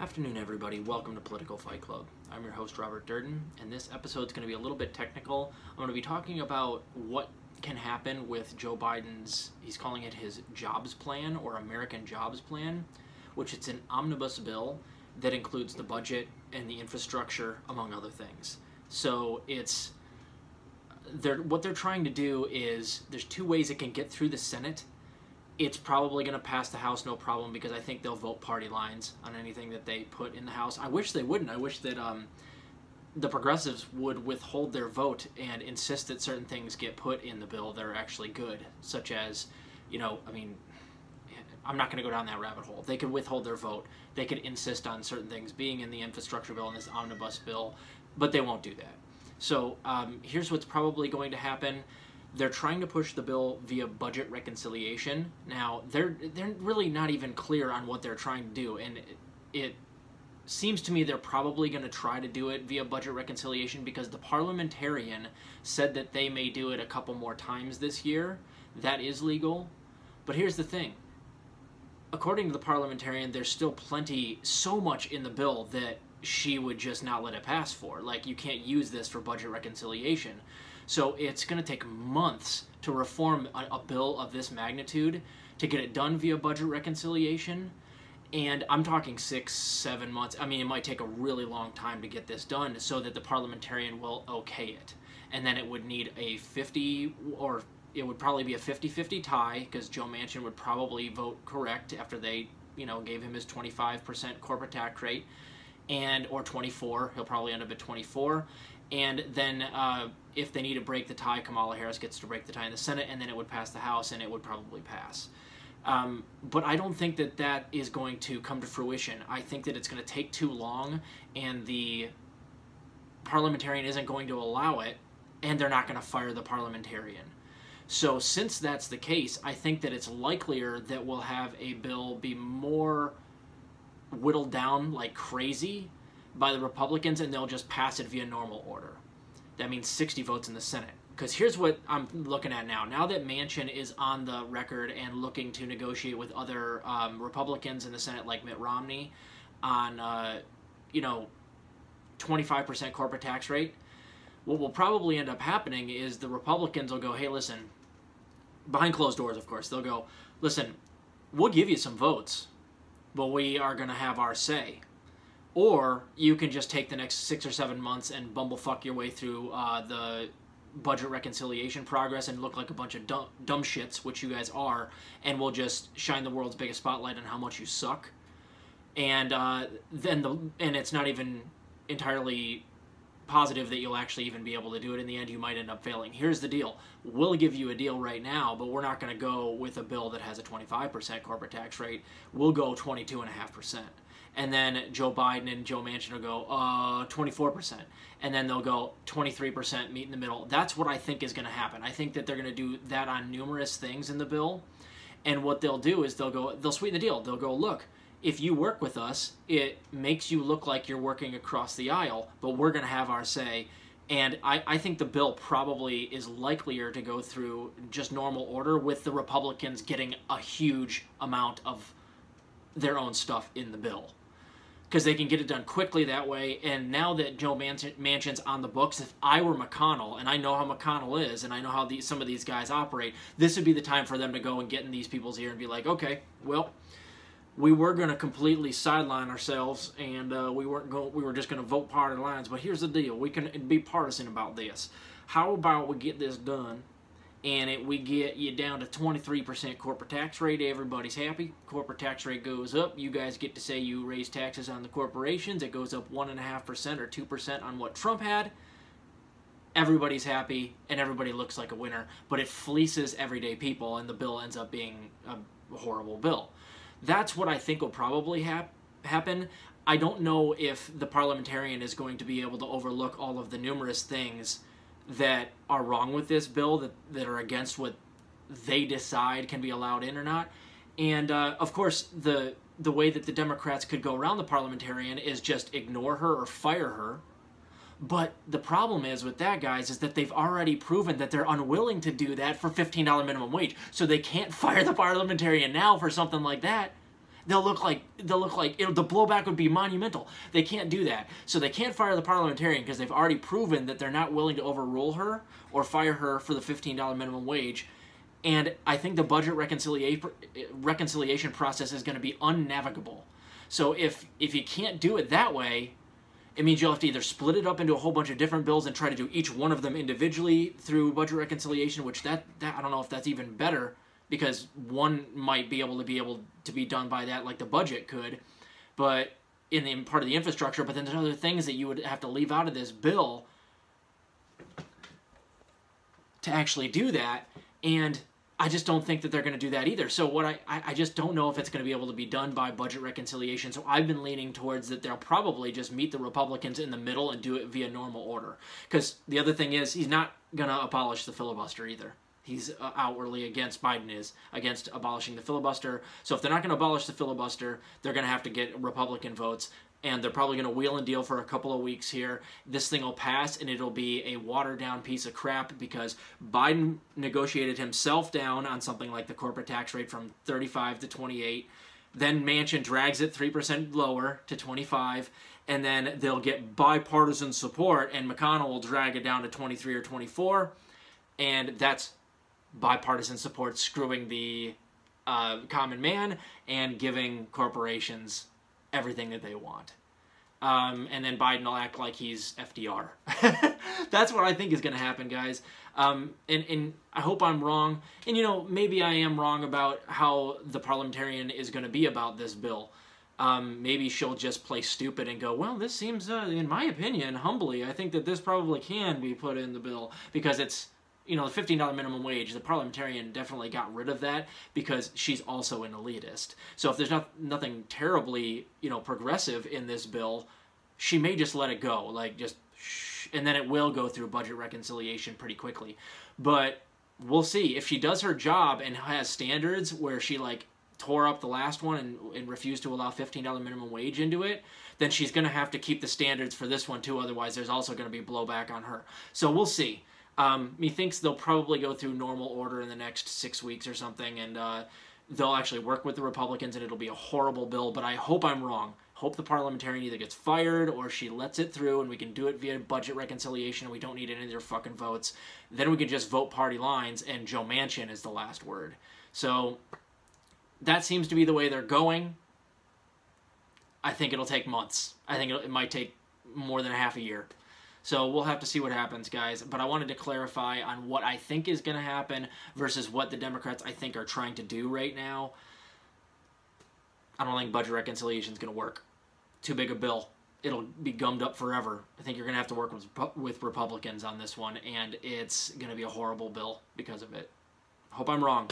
Afternoon, everybody. Welcome to Political Fight Club. I'm your host, Robert Durden, and this episode's going to be a little bit technical. I'm going to be talking about what can happen with Joe Biden's, he's calling it his jobs plan or American Jobs Plan, which it's an omnibus bill that includes the budget and the infrastructure, among other things. So it's, what they're trying to do is, there's two ways it can get through the Senate. It's probably going to pass the House no problem because I think they'll vote party lines on anything that they put in the House. I wish they wouldn't. I wish that the progressives would withhold their vote and insist that certain things get put in the bill that are actually good, such as, I'm not going to go down that rabbit hole. They could withhold their vote. They could insist on certain things being in the infrastructure bill and this omnibus bill, but they won't do that. So here's what's probably going to happen. They're trying to push the bill via budget reconciliation. Now, they're really not even clear on what they're trying to do, and it seems to me they're probably going to try to do it via budget reconciliation because the parliamentarian said that they may do it a couple more times this year. That is legal. But here's the thing. According to the parliamentarian, there's still so much in the bill that she would just not let it pass for. Like, you can't use this for budget reconciliation. So it's going to take months to reform a bill of this magnitude to get it done via budget reconciliation. And I'm talking 6-7 months. I mean, it might take a really long time to get this done so that the parliamentarian will okay it. And then it would need a 50, or it would probably be a 50-50 tie, because Joe Manchin would probably vote correct after they, gave him his 25% corporate tax rate, or 24. He'll probably end up at 24. And then if they need to break the tie, Kamala Harris gets to break the tie in the Senate, and then it would pass the House, and it would probably pass. But I don't think that that is going to come to fruition. I think that it's going to take too long, and the parliamentarian isn't going to allow it, and they're not going to fire the parliamentarian. So since that's the case, I think that it's likelier that we'll have a bill be more whittled down like crazy by the Republicans, and they'll just pass it via normal order. That means 60 votes in the Senate. Because here's what I'm looking at now. Now that Manchin is on the record and looking to negotiate with other Republicans in the Senate, like Mitt Romney, on 25% corporate tax rate, what will probably end up happening is the Republicans will go, hey, listen, behind closed doors, of course, they'll go, listen, we'll give you some votes, but we are going to have our say. Or you can just take the next 6 or 7 months and bumblefuck your way through the budget reconciliation progress and look like a bunch of dumb shits, which you guys are, and we'll just shine the world's biggest spotlight on how much you suck. And and it's not even entirely positive that you'll actually even be able to do it. In the end, you might end up failing. Here's the deal. We'll give you a deal right now, but we're not going to go with a bill that has a 25% corporate tax rate. We'll go 22.5%. And then Joe Biden and Joe Manchin will go 24%. And then they'll go 23%, meet in the middle. That's what I think is going to happen. I think that they're going to do that on numerous things in the bill. And what they'll do is they'll sweeten the deal. They'll go, look, if you work with us, it makes you look like you're working across the aisle, but we're going to have our say. And I think the bill probably is likelier to go through just normal order, with the Republicans getting a huge amount of their own stuff in the bill, because they can get it done quickly that way. And now that Joe Manchin's on the books, if I were McConnell, and I know how McConnell is, and I know how some of these guys operate, this would be the time for them to go and get in these people's ear and be like, okay, well, we were going to completely sideline ourselves, and we were just going to vote party lines, but here's the deal. We can be partisan about this. How about we get this done, and we get you down to 23% corporate tax rate. Everybody's happy. Corporate tax rate goes up. You guys get to say you raise taxes on the corporations. It goes up 1.5% or 2% on what Trump had. Everybody's happy, and everybody looks like a winner, but it fleeces everyday people, and the bill ends up being a horrible bill. That's what I think will probably happen. I don't know if the parliamentarian is going to be able to overlook all of the numerous things that are wrong with this bill, that are against what they decide can be allowed in or not. And of course, the way that the Democrats could go around the parliamentarian is just ignore her or fire her. But the problem is with that, guys, is that they've already proven that they're unwilling to do that for $15 minimum wage. So they can't fire the parliamentarian now for something like that. they'll look like the blowback would be monumental. They can't do that. So they can't fire the parliamentarian because they've already proven that they're not willing to overrule her or fire her for the $15 minimum wage. And I think the budget reconciliation process is going to be unnavigable. So if you can't do it that way, it means you'll have to either split it up into a whole bunch of different bills and try to do each one of them individually through budget reconciliation, which that I don't know if that's even better, because one might be able to be done by that, like the budget could, but in the part of the infrastructure. But then there's other things that you would have to leave out of this bill to actually do that, and I just don't think that they're going to do that either. So what I just don't know if it's going to be able to be done by budget reconciliation. So I've been leaning towards that they'll probably just meet the Republicans in the middle and do it via normal order. Because the other thing is, he's not going to abolish the filibuster either. He's outwardly against, Biden is against abolishing the filibuster. So if they're not going to abolish the filibuster, they're going to have to get Republican votes. And they're probably going to wheel and deal for a couple of weeks here. This thing will pass, and it'll be a watered-down piece of crap because Biden negotiated himself down on something like the corporate tax rate from 35 to 28. Then Manchin drags it 3% lower to 25, and then they'll get bipartisan support, and McConnell will drag it down to 23 or 24, and that's bipartisan support screwing the common man and giving corporations everything that they want. And then Biden will act like he's FDR. That's what I think is going to happen, guys. And I hope I'm wrong. And, you know, maybe I am wrong about how the parliamentarian is going to be about this bill. Maybe she'll just play stupid and go, well, this seems, in my opinion, humbly, I think that this probably can be put in the bill because it's, you know, the $15 minimum wage. The parliamentarian definitely got rid of that because she's also an elitist. So if there's nothing terribly, you know, progressive in this bill, she may just let it go, like just shh, and then it will go through budget reconciliation pretty quickly. But we'll see. If she does her job and has standards where she like tore up the last one and refused to allow $15 minimum wage into it, then she's going to have to keep the standards for this one too. Otherwise, there's also going to be blowback on her. So we'll see. Methinks they'll probably go through normal order in the next 6 weeks or something, and they'll actually work with the Republicans, and it'll be a horrible bill, but I hope I'm wrong. Hope the parliamentarian either gets fired or she lets it through and we can do it via budget reconciliation and we don't need any of their fucking votes. Then we can just vote party lines and Joe Manchin is the last word. So that seems to be the way they're going. I think it'll take months. I think it might take more than a half a year. So we'll have to see what happens, guys. But I wanted to clarify on what I think is going to happen versus what the Democrats, I think, are trying to do right now. I don't think budget reconciliation is going to work. Too big a bill. It'll be gummed up forever. I think you're going to have to work with Republicans on this one, and it's going to be a horrible bill because of it. Hope I'm wrong.